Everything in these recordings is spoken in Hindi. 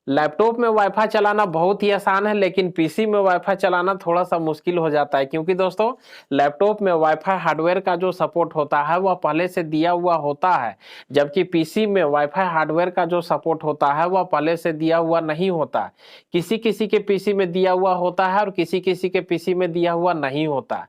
लैपटॉप में वाईफाई चलाना बहुत ही आसान है, लेकिन पीसी में वाईफाई चलाना थोड़ा सा मुश्किल हो जाता है, क्योंकि दोस्तों लैपटॉप में वाईफाई हार्डवेयर का जो सपोर्ट होता है वह पहले से दिया हुआ होता है, जबकि पीसी में वाईफाई हार्डवेयर का जो सपोर्ट होता है वह पहले से दिया हुआ नहीं होता। किसी किसी के पीसी में दिया हुआ होता है और किसी किसी के पीसी में दिया हुआ नहीं होता।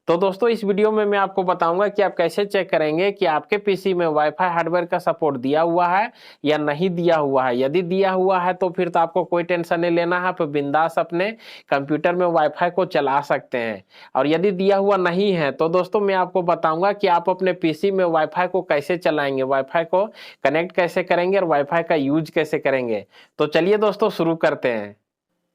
तो दोस्तों इस वीडियो में मैं आपको बताऊंगा कि आप कैसे चेक करेंगे कि आपके पीसी में वाईफाई हार्डवेयर का सपोर्ट दिया हुआ है या नहीं दिया हुआ है। यदि दिया हुआ है तो फिर तो आपको कोई टेंशन नहीं लेना है, आप बिंदास अपने कंप्यूटर में वाईफाई को चला सकते हैं। और यदि दिया हुआ नहीं है तो दोस्तों मैं आपको बताऊंगा कि आप अपने पीसी में वाईफाई को कैसे चलाएंगे, वाईफाई को कनेक्ट कैसे करेंगे और वाईफाई का यूज कैसे करेंगे। तो चलिए दोस्तों शुरू करते हैं।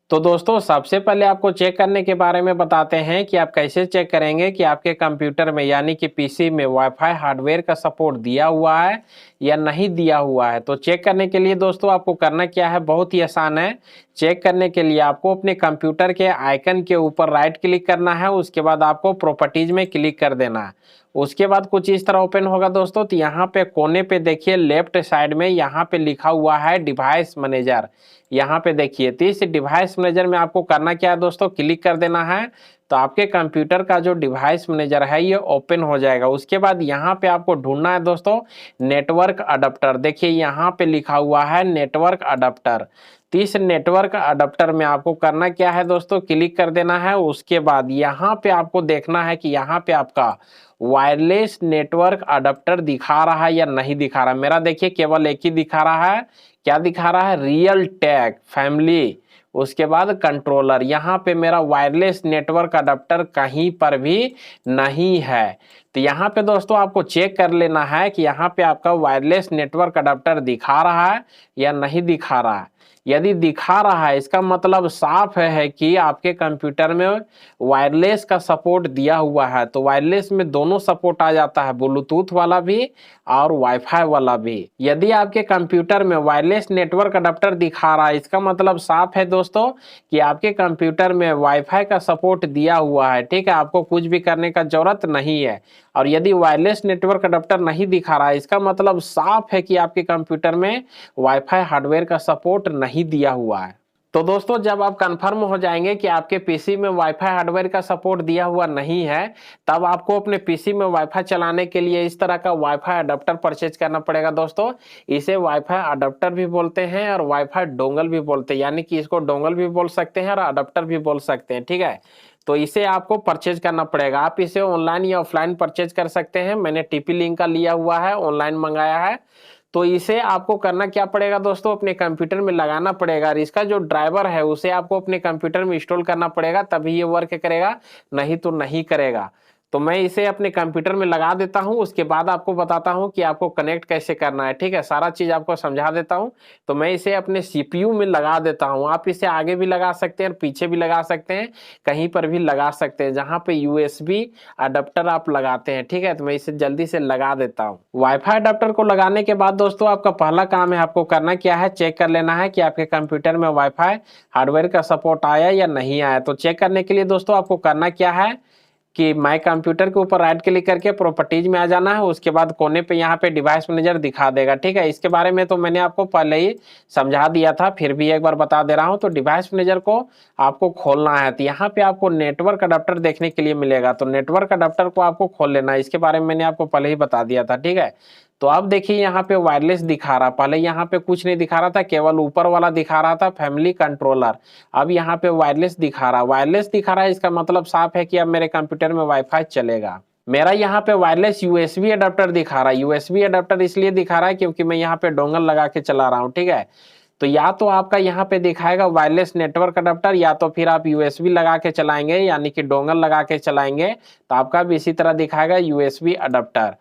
तो दोस्तों सबसे पहले आपको चेक करने के बारे में बताते हैं कि आप कैसे चेक करेंगे कि आपके कंप्यूटर में यानी कि पीसी में वाईफाई हार्डवेयर का सपोर्ट दिया हुआ है या नहीं दिया हुआ है। तो चेक करने के लिए दोस्तों आपको करना क्या है, बहुत ही आसान है। चेक करने के लिए आपको अपने कंप्यूटर के आइकन के ऊपर राइट क्लिक करना है, उसके बाद आपको प्रॉपर्टीज में क्लिक कर देना है। उसके बाद कुछ इस तरह ओपन होगा दोस्तों। तो यहाँ पे कोने पे देखिए लेफ्ट साइड में यहाँ पे लिखा हुआ है डिवाइस मैनेजर। यहाँ पे देखिए, तो इस डिवाइस मैनेजर में आपको करना क्या है दोस्तों, क्लिक कर देना है। तो आपके कंप्यूटर का जो डिवाइस मैनेजर है ये ओपन हो जाएगा। उसके बाद यहाँ पे आपको ढूंढना है दोस्तों नेटवर्क अडेप्टर। देखिए यहाँ पे लिखा हुआ है नेटवर्क अडेप्टर। तो इस नेटवर्क अडेप्टर में आपको करना क्या है दोस्तों, क्लिक कर देना है। उसके बाद यहाँ पे आपको देखना है कि यहाँ पे आपका वायरलेस नेटवर्क अडेप्टर दिखा रहा है या नहीं दिखा रहा। मेरा देखिए केवल एक ही दिखा रहा है। क्या दिखा रहा है, रियल टेक फैमिली, उसके बाद कंट्रोलर। यहाँ पे मेरा वायरलेस नेटवर्क अडेप्टर कहीं पर भी नहीं है। तो यहाँ पे दोस्तों आपको चेक कर लेना है कि यहाँ पे आपका वायरलेस नेटवर्क अडेप्टर दिखा रहा है या नहीं दिखा रहा है। यदि दिखा रहा है इसका मतलब साफ है कि आपके कंप्यूटर में वायरलेस का सपोर्ट दिया हुआ है। तो वायरलेस में दोनों सपोर्ट आ जाता है, ब्लूटूथ वाला भी और वाईफाई वाला भी। यदि आपके कंप्यूटर में वायरलेस नेटवर्क अडेप्टर दिखा रहा है इसका मतलब साफ है दोस्तों कि आपके कंप्यूटर में वाईफाई का सपोर्ट दिया हुआ है। ठीक है, आपको कुछ भी करने का जरूरत नहीं है। और यदि वायरलेस नेटवर्क अडेप्टर नहीं दिखा रहा है इसका मतलब साफ है कि आपके कंप्यूटर में वाईफाई हार्डवेयर का सपोर्ट नहीं दिया हुआ है। तो दोस्तों जब आप कंफर्म हो जाएंगे कि आपके पीसी में वाईफाई हार्डवेयर का सपोर्ट दिया हुआ नहीं है, तब आपको अपने पीसी में वाईफाई चलाने के लिए इस तरह का वाईफाई अडेप्टर परचेज करना पड़ेगा दोस्तों। इसे वाईफाई अडेप्टर भी बोलते हैं और वाईफाई डोंगल भी बोलते हैं, यानी कि इसको डोंगल भी बोल सकते हैं और अडेप्टर भी बोल सकते हैं। ठीक है, तो इसे आपको परचेज करना पड़ेगा। आप इसे ऑनलाइन या ऑफलाइन परचेज कर सकते हैं। मैंने टीपी लिंक का लिया हुआ है, ऑनलाइन मंगाया है। तो इसे आपको करना क्या पड़ेगा दोस्तों, अपने कंप्यूटर में लगाना पड़ेगा और इसका जो ड्राइवर है उसे आपको अपने कंप्यूटर में इंस्टॉल करना पड़ेगा, तभी ये वर्क करेगा, नहीं तो नहीं करेगा। तो मैं इसे अपने कंप्यूटर में लगा देता हूं, उसके बाद आपको बताता हूं कि आपको कनेक्ट कैसे करना है। ठीक है, सारा चीज आपको समझा देता हूं। तो मैं इसे अपने सीपीयू में लगा देता हूं। आप इसे आगे भी लगा सकते हैं और पीछे भी लगा सकते हैं, कहीं पर भी लगा सकते हैं जहां पे यूएसबी अडेप्टर आप लगाते हैं। ठीक है, तो मैं इसे जल्दी से लगा देता हूं। वाईफाई अडेप्टर को लगाने के बाद दोस्तों आपका पहला काम है, आपको करना क्या है, चेक कर लेना है कि आपके कंप्यूटर में वाईफाई हार्डवेयर का सपोर्ट आया या नहीं आया। तो चेक करने के लिए दोस्तों आपको करना क्या है कि माय कंप्यूटर के ऊपर राइट क्लिक करके प्रॉपर्टीज में आ जाना है। उसके बाद कोने पे यहाँ पे डिवाइस मैनेजर दिखा देगा। ठीक है, इसके बारे में तो मैंने आपको पहले ही समझा दिया था, फिर भी एक बार बता दे रहा हूँ। तो डिवाइस मैनेजर को आपको खोलना है। तो यहाँ पे आपको नेटवर्क अडेप्टर देखने के लिए मिलेगा, तो नेटवर्क अडेप्टर को आपको खोल लेना है। इसके बारे में मैंने आपको पहले ही बता दिया था। ठीक है, तो अब देखिए यहाँ पे वायरलेस दिखा रहा, पहले यहाँ पे कुछ नहीं दिखा रहा था, केवल ऊपर वाला दिखा रहा था फैमिली कंट्रोलर। अब यहाँ पे वायरलेस दिखा रहा, वायरलेस दिखा रहा है इसका मतलब साफ है कि अब मेरे कंप्यूटर में वाईफाई चलेगा। मेरा यहाँ पे वायरलेस यूएसबी अडेप्टर दिखा रहा है। यूएसबी अडेप्टर इसलिए दिखा रहा है क्योंकि मैं यहाँ पे डोंगल लगा के चला रहा हूँ। ठीक है, तो या तो आपका यहाँ पे दिखाएगा वायरलेस नेटवर्क अडेप्टर, या तो फिर आप यूएसबी लगा के चलाएंगे यानी कि डोंगल लगा के चलाएंगे तो आपका भी इसी तरह दिखाएगा यूएसबी अडेप्टर।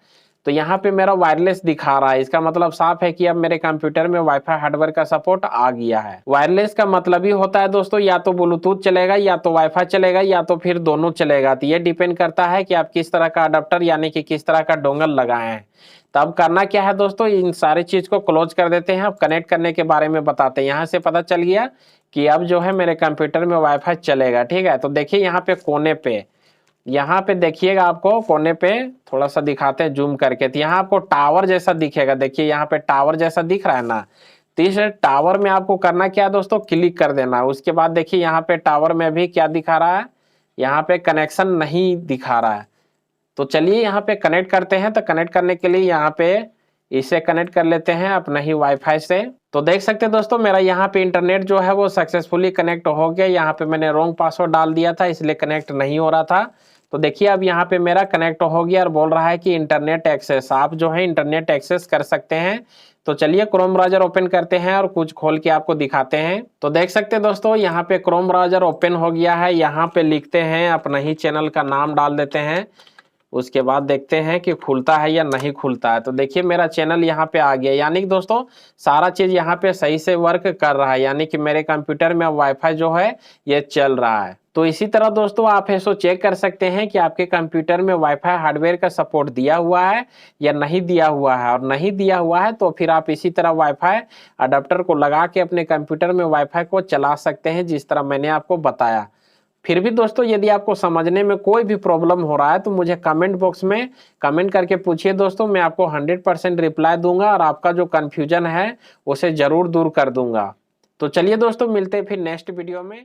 तो यहाँ पे मेरा वायरलेस दिखा रहा है, इसका मतलब साफ है कि अब मेरे कंप्यूटर में वाईफाई हार्डवेयर का सपोर्ट आ गया है। वायरलेस का मतलब ही होता है दोस्तों या तो ब्लूटूथ चलेगा या तो वाईफाई चलेगा या तो फिर दोनों चलेगा। तो ये डिपेंड करता है कि आप किस तरह का अडेप्टर यानी कि किस तरह का डोंगल लगाए हैं। तो अब करना क्या है दोस्तों, इन सारी चीज को क्लोज कर देते हैं। अब कनेक्ट करने के बारे में बताते हैं। यहाँ से पता चल गया कि अब जो है मेरे कंप्यूटर में वाईफाई चलेगा। ठीक है, तो देखिए यहाँ पे कोने पे, यहाँ पे देखिएगा आपको कोने पे थोड़ा सा दिखाते हैं जूम करके। तो यहाँ आपको टावर जैसा दिखेगा, देखिए यहाँ पे टावर जैसा दिख रहा है ना। तो इस टावर में आपको करना क्या है दोस्तों, क्लिक कर देना है। उसके बाद देखिए यहाँ पे टावर में भी क्या दिखा रहा है, यहाँ पे कनेक्शन नहीं दिखा रहा है। तो चलिए यहाँ पे कनेक्ट करते हैं। तो कनेक्ट करने के लिए यहाँ पे इसे कनेक्ट कर लेते हैं अपना ही वाईफाई से। तो देख सकते हैं दोस्तों मेरा यहाँ पे इंटरनेट जो है वो सक्सेसफुली कनेक्ट हो गया। यहाँ पे मैंने रॉन्ग पासवर्ड डाल दिया था इसलिए कनेक्ट नहीं हो रहा था। तो देखिए अब यहाँ पे मेरा कनेक्ट हो गया और बोल रहा है कि इंटरनेट एक्सेस, आप जो है इंटरनेट एक्सेस कर सकते हैं। तो चलिए क्रोम ब्राउजर ओपन करते हैं और कुछ खोल के आपको दिखाते हैं। तो देख सकते हैं दोस्तों यहाँ पे क्रोम ब्राउजर ओपन हो गया है। यहाँ पे लिखते हैं अपना ही चैनल का नाम डाल देते हैं। उसके बाद देखते हैं कि खुलता है या नहीं खुलता है। तो देखिए मेरा चैनल यहाँ पे आ गया, यानी कि दोस्तों सारा चीज यहाँ पे सही से वर्क कर रहा है, यानी कि मेरे कंप्यूटर में वाईफाई जो है ये चल रहा है। तो इसी तरह दोस्तों आप ऐसो चेक कर सकते हैं कि आपके कंप्यूटर में वाईफाई हार्डवेयर का सपोर्ट दिया हुआ है या नहीं दिया हुआ है। और नहीं दिया हुआ है तो फिर आप इसी तरह वाईफाई अडेप्टर को लगा के अपने कंप्यूटर में वाईफाई को चला सकते हैं, जिस तरह मैंने आपको बताया। फिर भी दोस्तों यदि आपको समझने में कोई भी प्रॉब्लम हो रहा है तो मुझे कमेंट बॉक्स में कमेंट करके पूछिए दोस्तों, मैं आपको 100% रिप्लाई दूंगा और आपका जो कंफ्यूजन है उसे जरूर दूर कर दूंगा। तो चलिए दोस्तों मिलते हैं फिर नेक्स्ट वीडियो में।